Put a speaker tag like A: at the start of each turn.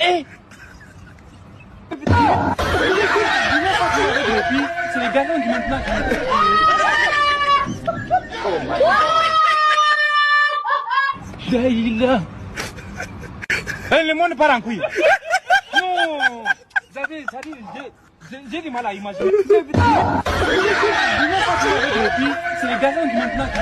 A: Eh, c'est les galons du maintenant qui... Oh my God. Daïla. Le monde part en couille. Non. J'ai du mal à imaginer. C'est les galons du maintenant qui...